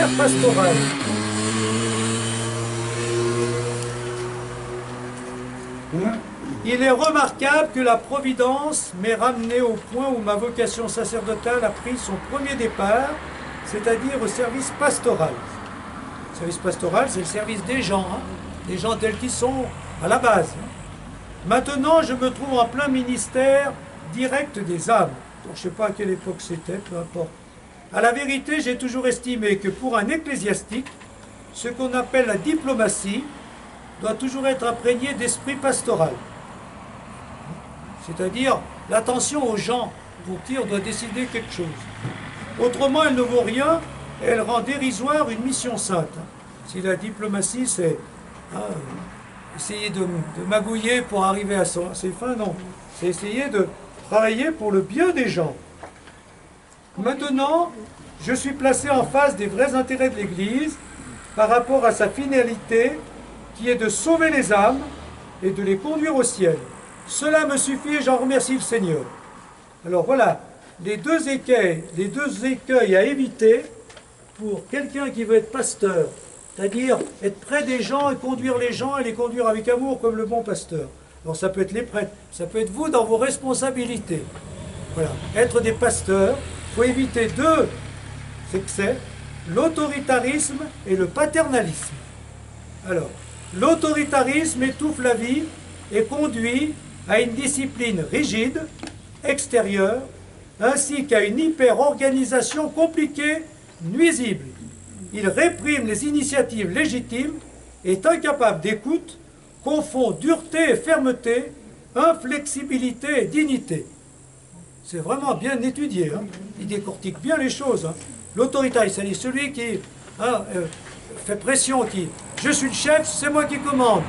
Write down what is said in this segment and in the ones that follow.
ministère pastoral. Il est remarquable que la Providence m'ait ramené au point où ma vocation sacerdotale a pris son premier départ, c'est-à-dire au service pastoral. Le service pastoral, c'est le service des gens tels qu'ils sont à la base. Maintenant, je me trouve en plein ministère direct des âmes. Donc, je ne sais pas à quelle époque c'était, peu importe. À la vérité, j'ai toujours estimé que pour un ecclésiastique, ce qu'on appelle la diplomatie doit toujours être imprégné d'esprit pastoral. C'est-à-dire l'attention aux gens pour qui on doit décider quelque chose. Autrement, elle ne vaut rien et elle rend dérisoire une mission sainte. Si la diplomatie, c'est essayer de magouiller pour arriver à ses fins, non. C'est essayer de travailler pour le bien des gens. Maintenant, je suis placé en face des vrais intérêts de l'Église par rapport à sa finalité qui est de sauver les âmes et de les conduire au ciel. Cela me suffit et j'en remercie le Seigneur. Alors voilà, les deux écueils à éviter pour quelqu'un qui veut être pasteur, c'est-à-dire être près des gens et conduire les gens et les conduire avec amour comme le bon pasteur. Alors ça peut être les prêtres, ça peut être vous dans vos responsabilités. Voilà, être des pasteurs, il faut éviter deux excès, l'autoritarisme et le paternalisme. Alors, l'autoritarisme étouffe la vie et conduit à une discipline rigide, extérieure, ainsi qu'à une hyper-organisation compliquée, nuisible. Il réprime les initiatives légitimes, est incapable d'écoute, confond dureté et fermeté, inflexibilité et dignité. C'est vraiment bien étudié, il décortique bien les choses. L'autoritarisme, c'est celui qui fait pression, qui « je suis le chef, c'est moi qui commande ».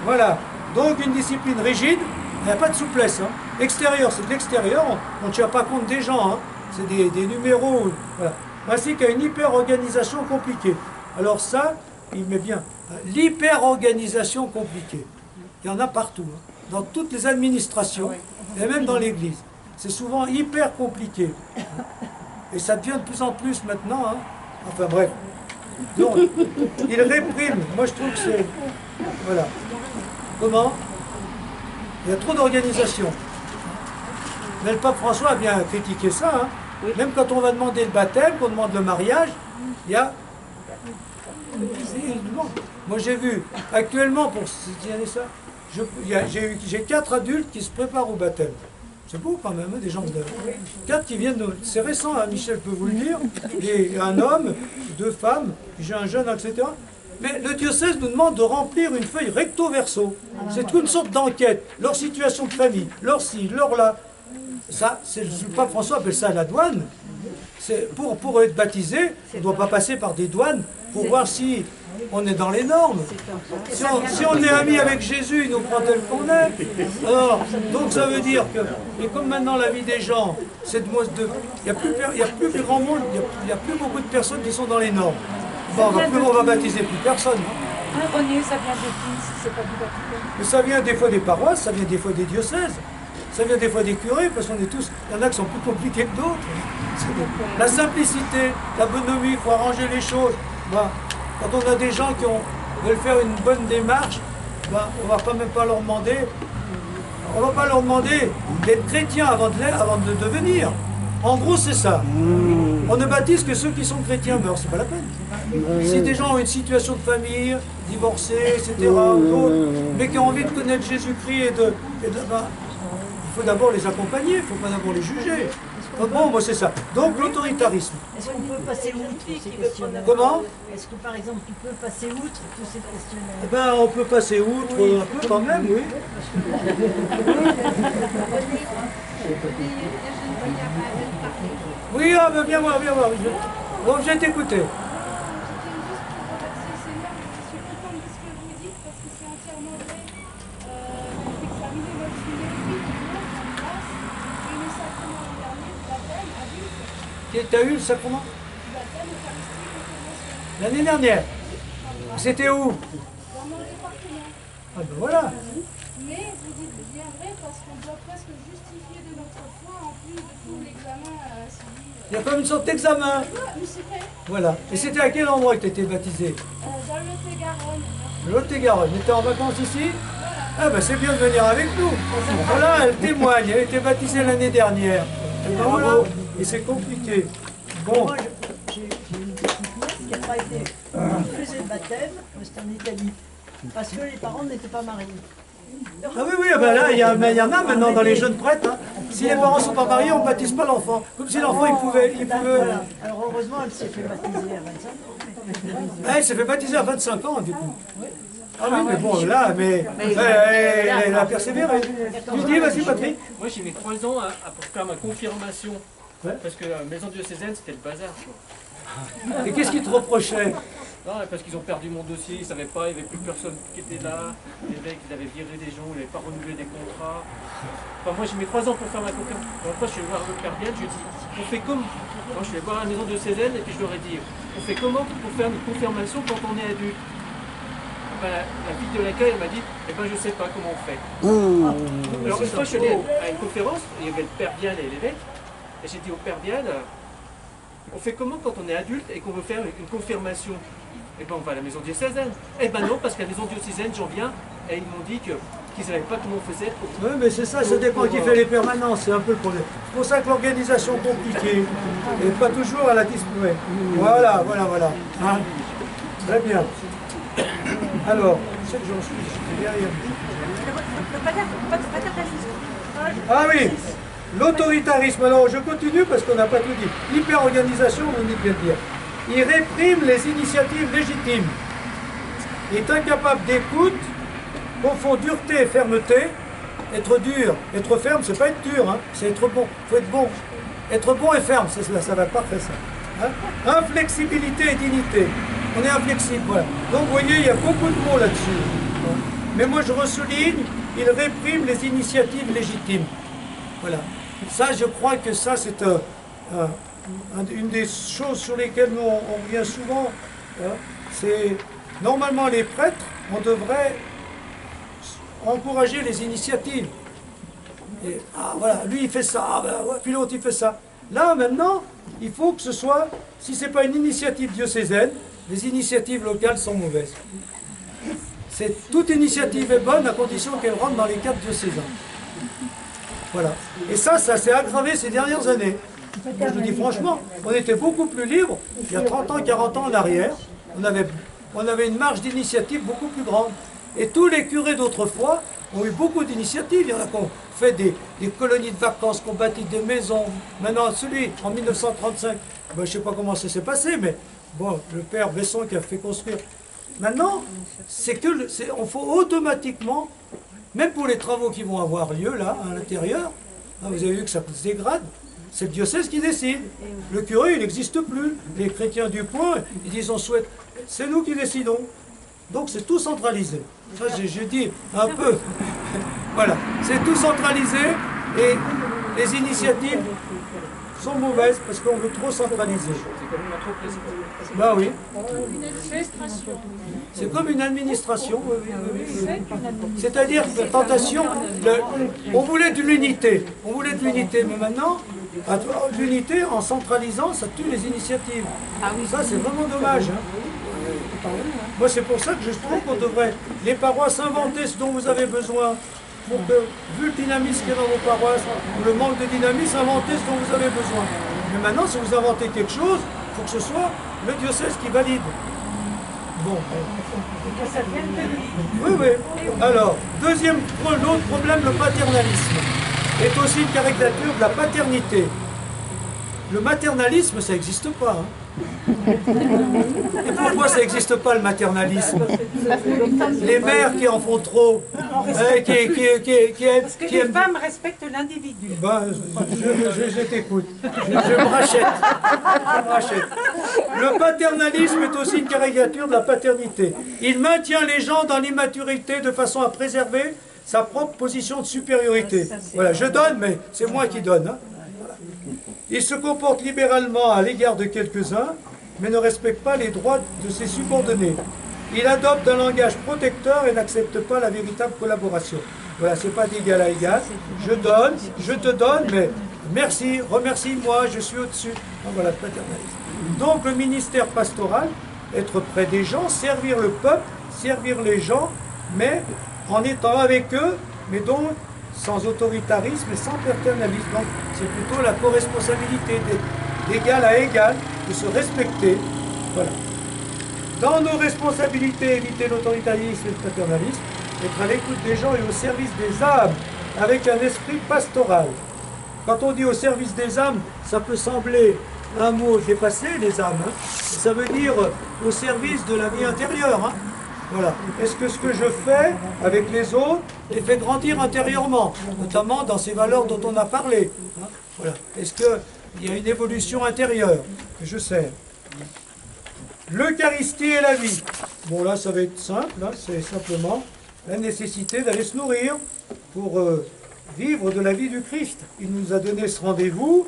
Voilà, donc une discipline rigide, il n'y a pas de souplesse. Extérieur, c'est de l'extérieur, on ne tient pas compte des gens, c'est des numéros. Voilà. Ainsi qu'à une hyper-organisation compliquée. Alors ça, il met bien. L'hyper-organisation compliquée. Il y en a partout, dans toutes les administrations, et même dans l'Église. C'est souvent hyper compliqué. Et ça devient de plus en plus maintenant. Enfin bref. Donc, il réprime. Moi je trouve que c'est... Voilà. Comment? Il y a trop d'organisation. Mais le pape François a bien critiqué ça. Même quand on va demander le baptême, qu'on demande le mariage, il y a... Moi j'ai vu, actuellement, pour signaler ça, j'ai 4 adultes qui se préparent au baptême. C'est beau quand même, des gens de... 4 qui viennent de... C'est récent, Michel peut vous le dire. Et un homme, 2 femmes, j'ai un jeune, etc. Mais le diocèse nous demande de remplir une feuille recto-verso. C'est une sorte d'enquête. Leur situation de famille, leur ci, leur là. Ça, le pape François appelle ça la douane. Pour être baptisé, on ne doit pas passer par des douanes pour voir si on est dans les normes. Si on est ami avec Jésus, il nous prend tel qu'on est. Alors, donc ça veut dire que, et comme maintenant la vie des gens, c'est de moins de... Il n'y a plus grand monde, il n'y a plus beaucoup de personnes qui sont dans les normes. Bon, on va baptiser plus personne. René, ça vient de qui si c'est pas du Vatican? Mais ça vient des fois des paroisses, ça vient des fois des diocèses. Ça vient des fois des curés, parce qu'on est tous... Il y en a qui sont plus compliqués que d'autres. La simplicité, la bonhomie, il faut arranger les choses. Ben, quand on a des gens qui veulent faire une bonne démarche, ben, on ne va même pas leur demander... On ne va pas leur demander d'être chrétiens avant de le devenir. En gros, c'est ça. On ne baptise que ceux qui sont chrétiens, mais alors c'est pas la peine. Si des gens ont une situation de famille, divorcés, etc., mais qui ont envie de connaître Jésus-Christ ben, il faut d'abord les accompagner, il ne faut pas d'abord les juger. Bon, moi c'est ça. Donc l'autoritarisme. Est-ce qu'on peut passer outre ces questions-là? Comment? Est-ce que par exemple, tu peux passer outre toutes ces questions-là? Eh ben, on peut passer outre un peu quand même, oui. Oui, viens voir, viens voir. Bon, je vais t'écouter. Tu as eu le sacrement? L'année dernière. C'était où? Ah ben voilà. Mais vous dites bien vrai parce qu'on doit presque justifier de notre foi en plus de tout l'examen civil. Il y a comme une sorte d'examen. Mais c'est vrai, Voilà. Et c'était à quel endroit que tu étais baptisé? dans le Lot-et-Garonne. Lot-et-Garonne. Tu étais en vacances ici? Ah ben c'est bien de venir avec nous. Voilà, elle témoigne. Elle était baptisée l'année dernière. Et ben voilà. Et c'est compliqué. Bon. Moi, j'ai une petite nièce qui n'a pas été. Qui faisait le baptême, mais c'était en Italie. Parce que les parents n'étaient pas mariés. Ah oui, oui, ben là, il y en a maintenant dans les jeunes prêtres. Hein. Si les parents ne sont pas mariés, on ne baptise pas l'enfant. Comme si l'enfant, il pouvait... Voilà. Alors heureusement, elle s'est fait baptiser à 25 ans. Ah, elle s'est fait baptiser à 25 ans, du coup. Ah oui, mais bon, là, mais elle a persévéré. Tu dis, vas-y, Patrick. Moi, j'ai mis 3 ans pour faire ma confirmation. Ouais. Parce que la maison diocésaine, c'était le bazar. Quoi. Et qu'est-ce qu'ils te reprochaient? Non, parce qu'ils ont perdu mon dossier, ils ne savaient pas, il n'y avait plus personne qui était là. Les mecs, ils avaient viré des gens, ils n'avaient pas renouvelé des contrats. Enfin, moi, j'ai mis 3 ans pour faire ma confirmation. Une fois, je suis allé voir le père Biel, je lui ai dit, on fait comme. Moi, je suis allé voir la maison diocésaine et puis je leur ai dit, on fait comment pour faire une confirmation quand on est adulte? Ben, la fille de l'accueil, elle m'a dit, eh ben, je ne sais pas comment on fait. Alors, une fois, je suis allé à une conférence, il y avait le père Biel et l'évêque, et j'ai dit au père Biel, on fait comment quand on est adulte et qu'on veut faire une confirmation? Eh ben on va à la maison diocésaine. Eh ben non, parce qu'à la maison diocésaine, j'en viens, et ils m'ont dit qu'ils ne savaient pas comment on faisait. Oui, mais c'est ça, ça dépend qui fait les permanences, c'est un peu le problème. C'est pour ça que l'organisation est compliquée, et pas toujours à la disposition. Voilà, voilà, voilà. Hein? Très bien. Alors, je sais que j'en suis, j'étais derrière. Ah oui, l'autoritarisme. Alors, je continue parce qu'on n'a pas tout dit. L'hyper-organisation, on dit bien dire. Il réprime les initiatives légitimes. Il est incapable d'écoute, confond dureté et fermeté. Être dur, être ferme, c'est pas être dur, hein, c'est être bon. Il faut être bon. Être bon et ferme, ça va parfait ça. Hein? Inflexibilité et dignité. On est inflexible, voilà. Donc vous voyez, il y a beaucoup de mots là-dessus. Mais moi je ressouligne, il réprime les initiatives légitimes. Voilà. Ça, je crois que ça, c'est une des choses sur lesquelles nous, on revient souvent. Hein, c'est, normalement, les prêtres, on devrait encourager les initiatives. Et, ah, voilà, lui, il fait ça, ah, ben, ouais, puis l'autre, il fait ça. Là, maintenant, il faut que ce soit, si ce n'est pas une initiative diocésaine, les initiatives locales sont mauvaises. Toute initiative est bonne à condition qu'elle rentre dans les cadres diocésains. Voilà. Et ça s'est aggravé ces dernières années. Je le dis franchement, on était beaucoup plus libre il y a 30 ans, 40 ans en arrière. On avait une marge d'initiative beaucoup plus grande. Et tous les curés d'autrefois ont eu beaucoup d'initiatives. Il y en a qui ont fait des colonies de vacances, qui ont bâti des maisons. Maintenant, celui en 1935, ben, je ne sais pas comment ça s'est passé, mais bon, le père Besson qui a fait construire. Maintenant, on faut automatiquement, même pour les travaux qui vont avoir lieu là, à l'intérieur, hein, vous avez vu que ça se dégrade, c'est le diocèse qui décide. Le curé, il n'existe plus. Les chrétiens du point, ils disent on souhaite. C'est nous qui décidons. Donc c'est tout centralisé. Ça, j'ai dit un peu. Voilà, c'est tout centralisé et les initiatives sont mauvaises parce qu'on veut trop centraliser. C'est comme une entreprise. Bah oui. Une administration. C'est comme une administration. Oui, oui, oui, oui. C'est-à-dire que la tentation, on voulait de l'unité. On voulait de l'unité, mais maintenant, l'unité en centralisant, ça tue les initiatives. Ça, c'est vraiment dommage. Hein. Moi, c'est pour ça que je trouve qu'on devrait, les paroisses, inventer ce dont vous avez besoin. Pour que, vu le dynamisme qu'il y a dans vos paroisses, ou le manque de dynamisme, inventez ce dont vous avez besoin. Mais maintenant, si vous inventez quelque chose, il faut que ce soit le diocèse qui valide. Bon. Oui, oui. Alors, l'autre problème, le paternalisme, est aussi une caricature de la paternité. Le maternalisme, ça n'existe pas. Hein. Et pourquoi ça n'existe pas le maternalisme? Les mères qui en font trop, parce que les femmes respectent l'individu. Ben, je t'écoute, je me rachète. Le paternalisme est aussi une caricature de la paternité. Il maintient les gens dans l'immaturité de façon à préserver sa propre position de supériorité. Voilà, je donne, mais c'est moi qui donne. Hein. Il se comporte libéralement à l'égard de quelques-uns, mais ne respecte pas les droits de ses subordonnés. Il adopte un langage protecteur et n'accepte pas la véritable collaboration. Voilà, c'est pas d'égal à égal. Je te donne, mais merci, remercie-moi, je suis au-dessus. Donc, voilà, le paternalisme. Donc le ministère pastoral, être près des gens, servir le peuple, servir les gens, mais en étant avec eux, mais donc sans autoritarisme et sans paternalisme. Donc c'est plutôt la co-responsabilité d'égal à égal, de se respecter. Voilà. Dans nos responsabilités, éviter l'autoritarisme et le paternalisme, être à l'écoute des gens et au service des âmes, avec un esprit pastoral. Quand on dit au service des âmes, ça peut sembler un mot dépassé, les âmes. Hein. Ça veut dire au service de la vie intérieure. Hein. Voilà. Est-ce que ce que je fais avec les autres les fait grandir intérieurement, notamment dans ces valeurs dont on a parlé. Hein. Voilà. Est-ce qu'il y a une évolution intérieure que je sers? L'Eucharistie et la vie. Bon là ça va être simple, hein. C'est simplement la nécessité d'aller se nourrir pour vivre de la vie du Christ. Il nous a donné ce rendez-vous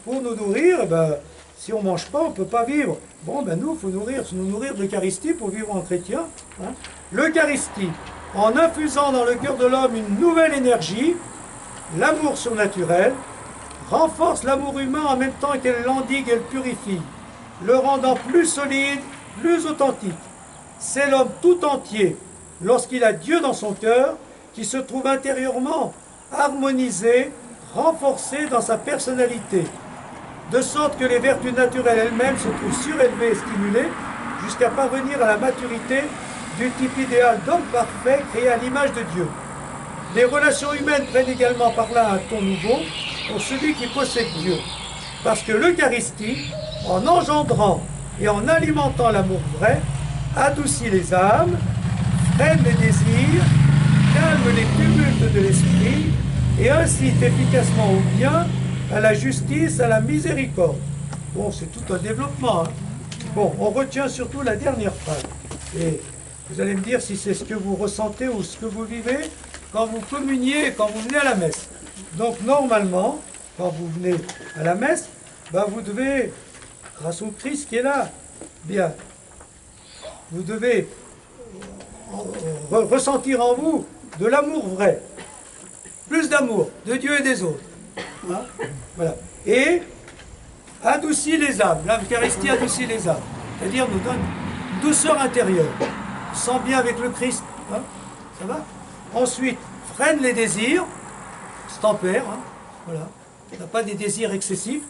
pour nous nourrir. Et ben, si on ne mange pas, on ne peut pas vivre. Bon, ben nous, il faut nous nourrir de l'Eucharistie pour vivre en chrétien. Hein. L'Eucharistie, en infusant dans le cœur de l'homme une nouvelle énergie, l'amour surnaturel, renforce l'amour humain en même temps qu'elle l'endigue et le purifie, le rendant plus solide, plus authentique. C'est l'homme tout entier, lorsqu'il a Dieu dans son cœur, qui se trouve intérieurement harmonisé, renforcé dans sa personnalité, de sorte que les vertus naturelles elles-mêmes se trouvent surélevées et stimulées, jusqu'à parvenir à la maturité du type idéal d'homme parfait créé à l'image de Dieu. Les relations humaines prennent également par là un ton nouveau pour celui qui possède Dieu, parce que l'Eucharistie, en engendrant et en alimentant l'amour vrai, adoucit les âmes, freine les désirs, calme les tumultes de l'esprit et incite efficacement au bien, à la justice, à la miséricorde. Bon, c'est tout un développement. Hein. Bon, on retient surtout la dernière phrase. Et vous allez me dire si c'est ce que vous ressentez ou ce que vous vivez quand vous communiez et quand vous venez à la messe. Donc normalement, quand vous venez à la messe, ben, vous devez, grâce au Christ qui est là, bien, vous devez ressentir en vous de l'amour vrai, plus d'amour de Dieu et des autres. Hein? Voilà. Et adoucit les âmes. L'Eucharistie adoucit les âmes, c'est-à-dire nous donne une douceur intérieure. On se sent bien avec le Christ. Hein? Ça va? Ensuite, freine les désirs, se tempère. Hein? Voilà. On n'a pas des désirs excessifs.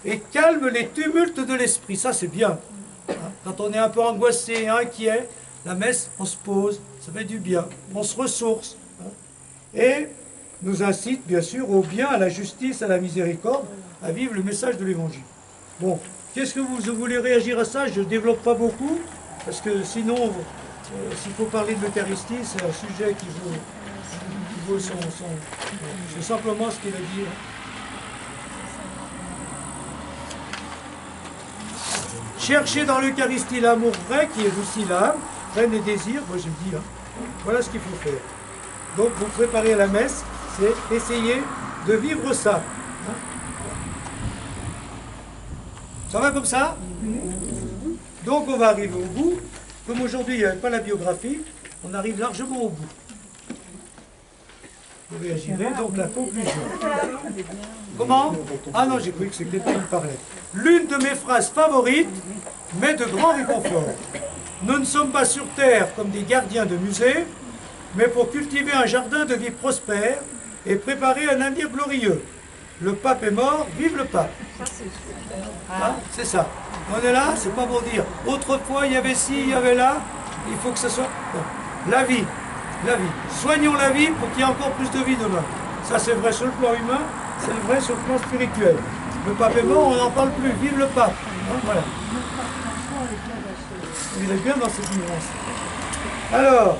Et calme les tumultes de l'esprit. Ça, c'est bien. Hein? Quand on est un peu angoissé, inquiet, la messe, on se pose, ça fait du bien. On se ressource. Hein? Et nous incite, bien sûr, au bien, à la justice, à la miséricorde, à vivre le message de l'Évangile. Bon, qu'est-ce que vous voulez réagir à ça? Je ne développe pas beaucoup, parce que sinon, s'il faut parler de l'Eucharistie, c'est un sujet qui vaut son... C'est simplement ce qu'il a dit. Cherchez dans l'Eucharistie l'amour vrai qui édoucit l'âme, freine les désirs, moi je le dis, hein. Voilà ce qu'il faut faire. Donc vous préparez à la messe, c'est essayer de vivre ça. Hein. Ça va comme ça? Donc on va arriver au bout. Comme aujourd'hui il n'y avait pas la biographie, on arrive largement au bout. Vous réagirez, donc la conclusion. Comment? Ah non, j'ai cru que c'était quelqu'un qui parlait. L'une de mes phrases favorites, mais de grand réconfort. Nous ne sommes pas sur terre comme des gardiens de musée, mais pour cultiver un jardin de vie prospère et préparer un avenir glorieux. Le pape est mort, vive le pape. Hein, c'est ça. On est là, c'est pas pour dire. Autrefois, il y avait ci, il y avait là. Il faut que ce soit... Bon. La vie. La vie. Soignons la vie pour qu'il y ait encore plus de vie demain. Ça, c'est vrai sur le plan humain, c'est vrai sur le plan spirituel. Le pape est mort, on n'en parle plus. Vive le pape. Hein, voilà. Vous êtes bien dans cette nuance. Alors,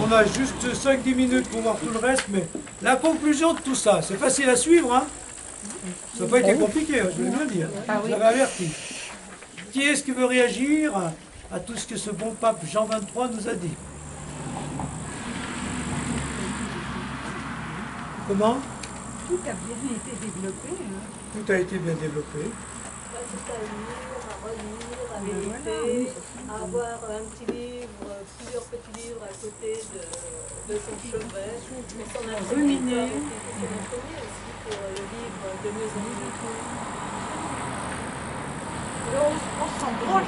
on a juste 5-10 minutes pour voir tout le reste, mais la conclusion de tout ça, c'est facile à suivre, hein. Ça n'a pas été compliqué, je l'ai bien dit. Hein. Vous avez averti. Qui est-ce qui veut réagir à tout ce que ce bon pape Jean 23 nous a dit? Comment? Tout a bien été développé. Hein. Tout a été bien développé. Tout à lire, à relire, vérité, à avoir un petit livre, plusieurs petits livres à côté de son chevet, pour son imprimer, aussi pour le livre de mieux en mieux. On se sent drôle.